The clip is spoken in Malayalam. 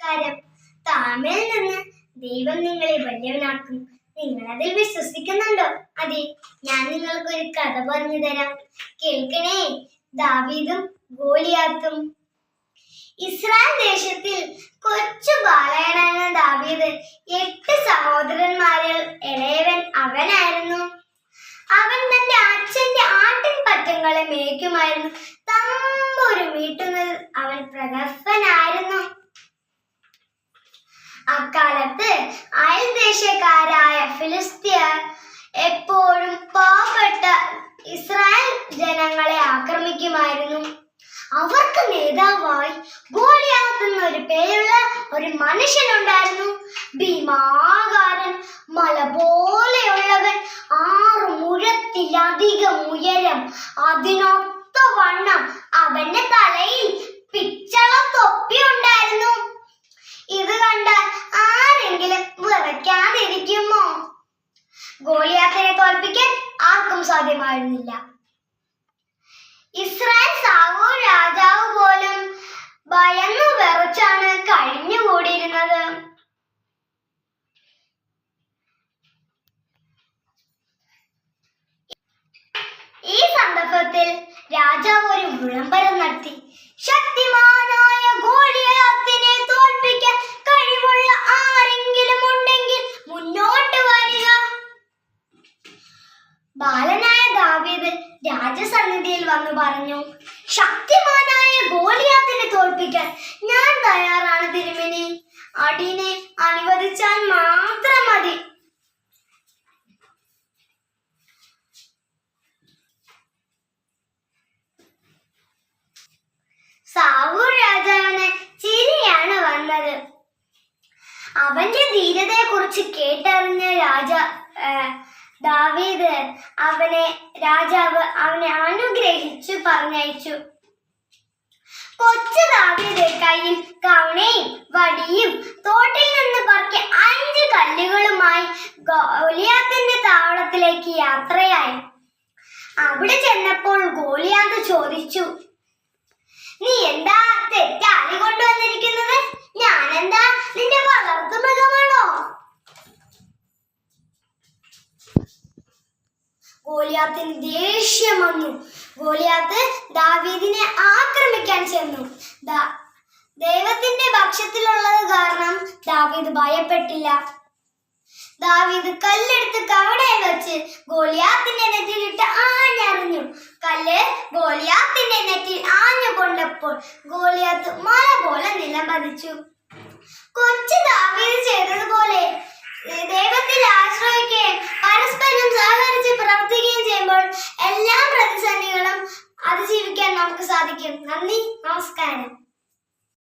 നമസ്കാരം. താഴ്മയിൽ നിന്ന് ദൈവം നിങ്ങളെ വലിയവനാക്കും. നിങ്ങൾ അതിൽ വിശ്വസിക്കുന്നുണ്ടോ? അതെ, ഞാൻ നിങ്ങൾക്ക് ഒരു കഥ പറഞ്ഞു തരാം. കേൾക്കണേ. ദാവീദും ഗോലിയാത്തും. ഇസ്രായേൽ ദേശത്തിൽ കൊച്ചു ബാലകനായ ദാവീദ് 8 സഹോദരന്മാരിൽ ഇളയവൻ അവനായിരുന്നു. അവൻ തന്റെ അച്ഛന്റെ ആട്ടിൻ പറ്റങ്ങളെ മേയ്ക്കുമായിരുന്നു. തമ്പുരു മീട്ടുന്നതിൽ അവൻ പ്രഗത്ഭനായിരുന്നു. അക്കാലത്ത് അയൽദേശക്കാരായ ഫിലിസ്ത്യർ എപ്പോഴും പാവപ്പെട്ട ഇസ്രായേൽ ജനങ്ങളെ ആക്രമിക്കുമായിരുന്നു. അവർക്ക് നേതാവായി ഗോലിയാത്ത് എന്നൊരു പേരുള്ള ഒരു മനുഷ്യനുണ്ടായിരുന്നു. ഭീമാകാരൻ, മല പോലെയുള്ളവൻ, 6 മുഴത്തിലധികം ഉയരം, അതിനൊത്ത വണ്ണം. അവന്റെ തലയിൽ പിച്ചള തൊപ്പി ഉണ്ടായിരുന്നു. ഇത് കണ്ടാൽ ആരെങ്കിലും വിറയ്ക്കാതിരിക്കുമോ? ഗോലിയാത്തിനെ തോൽപ്പിക്കാൻ ആർക്കും സാധ്യമായിരുന്നില്ല. ഇസ്രായേൽ സാവൂൾ രാജാവ് പോലും ഭയന്നു വിറച്ചാണ് കഴിഞ്ഞുകൂടിയിരുന്നത്. ഈ സന്ദർഭത്തിൽ രാജാവ് ഒരു വിളംബരം നടത്തി. ശക്തിമാനായ ഗോലിയാത്തിനെ തോൽപ്പിക്കാൻ കഴിവുള്ള ആരെങ്കിലും ഉണ്ടെങ്കിൽ മുന്നോട്ട് വരിക. ബാലനായ ദാവീദ് രാജസന്നിധിയിൽ വന്നു പറഞ്ഞു, ശക്തിമാനായ ഗോലിയാത്തിനെ തോൽപ്പിക്കാൻ ഞാൻ തയ്യാറാണ് തിരുമേനി. അടിയനെ അനുവദിച്ചാൽ മാത്രം മതി. സാവൂൾ രാജാവിന് ചിരിയാണ് വന്നത്. അവന്റെ ധീരതയെ കുറിച്ച് കേട്ടറിഞ്ഞ ദാവീദ് രാജാവ് അവനെ അനുഗ്രഹിച്ചു പറഞ്ഞയച്ചു. കൊച്ചു ദാവീദ് കയ്യിൽ കവണയും വടിയും തോട്ടിൽ നിന്ന് പറക്കിയ 5 കല്ലുകളുമായി ഗോലിയാത്തിന്റെ താവളത്തിലേക്ക് യാത്രയായി. അവിടെ ചെന്നപ്പോൾ ഗോലിയാത്ത് ചോദിച്ചു, നീ എന്താ തെറ്റാലി കൊണ്ടുവന്നിരിക്കുന്നത്? ഞാനെന്താ നിന്റെ വളർത്തു മൃഗമാണോ? ഗോലിയാത്തിന് ദേഷ്യം വന്നു. ഗോലിയാത്ത് ദാവീദിനെ ആക്രമിക്കാൻ ചെന്നു. ദൈവത്തിന്റെ പക്ഷത്തിലുള്ളത് കാരണം ദാവീദ് ഭയപ്പെട്ടില്ല. ദാവീദ് കല്ലെടുത്ത് കവണയിൽ വെച്ച് ഗോലിയാത്തിന്റെ നെറ്റിയിലിട്ട് ആഞ്ഞറിഞ്ഞു. കല്ല് ഗോലിയാത്തിന്റെ നെറ്റിയിൽ ആഞ്ഞു കൊണ്ടപ്പോൾ ഗോലിയാത്ത് മല പോലെ നിലംപതിച്ചു. കൊച്ചു ദാവീദ് ചെയ്തതുപോലെ ദൈവത്തിൽ ആശ്രയിക്കുകയും പരസ്പരം സഹകരിച്ച് പ്രവർത്തിക്കുകയും ചെയ്യുമ്പോൾ എല്ലാ പ്രതിസന്ധികളും അതിജീവിക്കാൻ നമുക്ക് സാധിക്കും. നന്ദി, നമസ്കാരം.